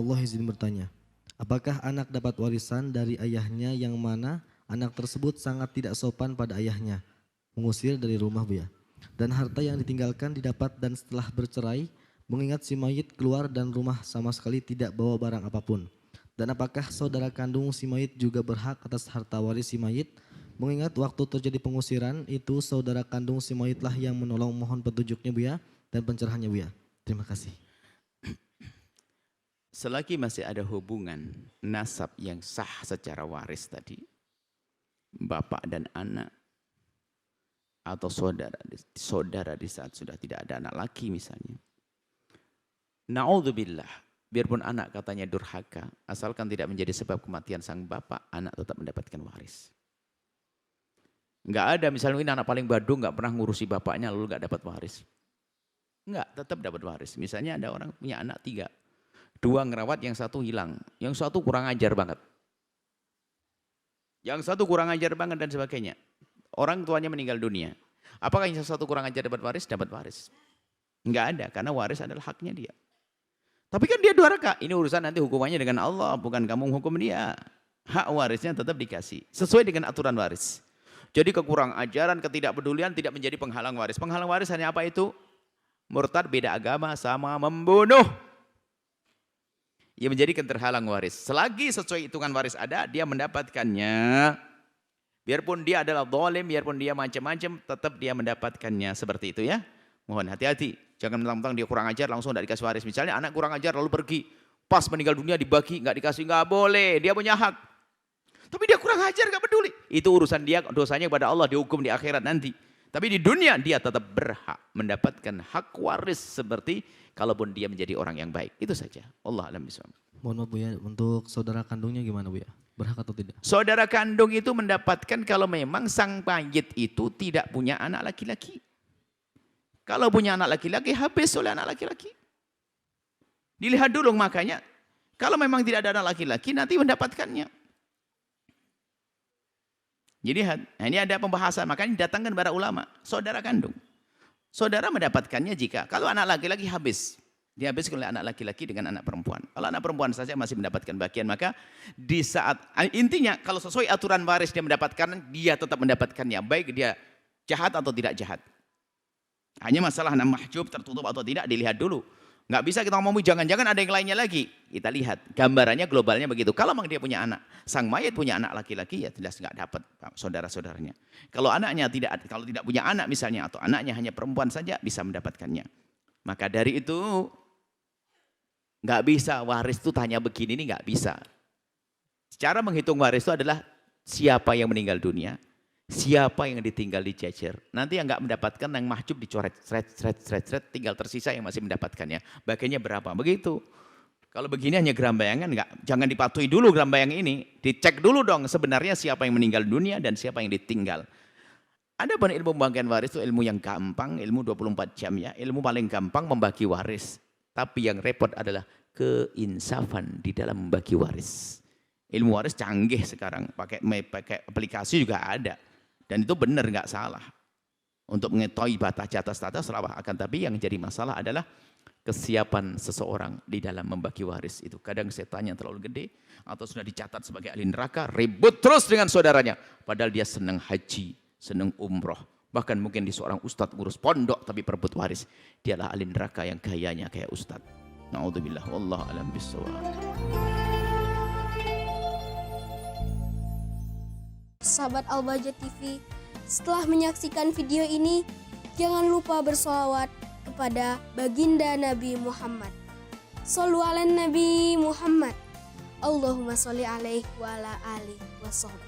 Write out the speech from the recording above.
Allah izin bertanya, apakah anak dapat warisan dari ayahnya yang mana anak tersebut sangat tidak sopan pada ayahnya, mengusir dari rumah Buya, dan harta yang ditinggalkan didapat dan setelah bercerai, mengingat si mayit keluar dan rumah sama sekali tidak bawa barang apapun. Dan apakah saudara kandung si mayit juga berhak atas harta waris si mayit, mengingat waktu terjadi pengusiran itu saudara kandung si mayitlah yang menolong, mohon petunjuknya Buya dan pencerahannya Buya. Terima kasih. Selagi masih ada hubungan nasab yang sah secara waris tadi, bapak dan anak, atau saudara di saat sudah tidak ada anak laki misalnya. Na'udzubillah, biarpun anak katanya durhaka, asalkan tidak menjadi sebab kematian sang bapak, anak tetap mendapatkan waris. Enggak ada misalnya ini anak paling badung, enggak pernah ngurusi bapaknya lalu enggak dapat waris. Enggak, tetap dapat waris. Misalnya ada orang punya anak 3, 2 ngerawat, yang 1 hilang, yang 1 kurang ajar banget. Yang 1 kurang ajar banget dan sebagainya. Orang tuanya meninggal dunia. Apakah yang 1 kurang ajar dapat waris? Dapat waris. Enggak ada, karena waris adalah haknya dia. Tapi kan dia durhaka. Ini urusan nanti hukumannya dengan Allah, bukan kamu menghukum dia. Hak warisnya tetap dikasih, sesuai dengan aturan waris. Jadi kekurang ajaran, ketidakpedulian tidak menjadi penghalang waris. Penghalang waris hanya apa itu? Murtad, beda agama, sama membunuh. Ia menjadikan terhalang waris. Selagi sesuai hitungan waris ada, dia mendapatkannya. Biarpun dia adalah zalim, biarpun dia macam-macam, tetap dia mendapatkannya. Seperti itu ya. Mohon hati-hati. Jangan mentang-mentang dia kurang ajar langsung tidak dikasih waris. Misalnya anak kurang ajar lalu pergi. Pas meninggal dunia dibagi, nggak dikasih, nggak boleh. Dia punya hak. Tapi dia kurang ajar, nggak peduli. Itu urusan dia, dosanya kepada Allah, dihukum di akhirat nanti. Tapi di dunia dia tetap berhak mendapatkan hak waris seperti kalaupun dia menjadi orang yang baik. Itu saja. Allah alam bisawab. Mohon maaf Buya, untuk saudara kandungnya gimana Buya? Berhak atau tidak? Saudara kandung itu mendapatkan kalau memang sang mayit itu tidak punya anak laki-laki. Kalau punya anak laki-laki, habis oleh anak laki-laki. Dilihat dulu makanya, kalau memang tidak ada anak laki-laki, nanti mendapatkannya. Jadi ini ada pembahasan, makanya datangkan para ulama, saudara kandung. Saudara mendapatkannya jika, kalau anak laki-laki habis, dihabiskan oleh anak laki-laki dengan anak perempuan. Kalau anak perempuan saja masih mendapatkan bagian, maka di saat, intinya kalau sesuai aturan waris dia mendapatkan, dia tetap mendapatkannya, baik dia jahat atau tidak jahat. Hanya masalah mahjub tertutup atau tidak dilihat dulu. Nggak bisa kita ngomong jangan-jangan ada yang lainnya lagi. Kita lihat gambarannya globalnya begitu. Kalau memang dia punya anak, sang mayit punya anak laki-laki ya jelas nggak dapat saudara-saudaranya. Kalau anaknya kalau tidak punya anak misalnya atau anaknya hanya perempuan saja bisa mendapatkannya. Maka dari itu nggak bisa waris itu tanya begini ini nggak bisa. Cara menghitung waris itu adalah siapa yang meninggal dunia, siapa yang ditinggal dicecer. Nanti yang nggak mendapatkan yang mahjub dicoret, seret, tinggal tersisa yang masih mendapatkannya. Bagiannya berapa? Begitu. Kalau begini hanya geram bayangan, jangan dipatuhi dulu geram bayang ini. Dicek dulu dong sebenarnya siapa yang meninggal dunia dan siapa yang ditinggal. Ada pun ilmu pembagian waris itu ilmu yang gampang, ilmu 24 jam ya. Ilmu paling gampang membagi waris. Tapi yang repot adalah keinsafan di dalam membagi waris. Ilmu waris canggih sekarang, pakai aplikasi juga ada. Dan itu benar nggak salah. Untuk mengetahui batas atas salah, akan tapi yang jadi masalah adalah kesiapan seseorang di dalam membagi waris itu. Kadang setannya terlalu gede atau sudah dicatat sebagai ahli neraka, ribut terus dengan saudaranya. Padahal dia senang haji, senang umroh. Bahkan mungkin di seorang ustadz ngurus pondok tapi perebut waris. Dialah ahli neraka yang gayanya kayak ustadz. Na'udzubillah, wallahu a'lam bishawab. Sahabat Al-Bahjah TV, setelah menyaksikan video ini, jangan lupa bersolawat kepada baginda Nabi Muhammad. Shollu ala Nabi Muhammad. Allahumma sholli alaihi wa ala alihi wa sahbihi.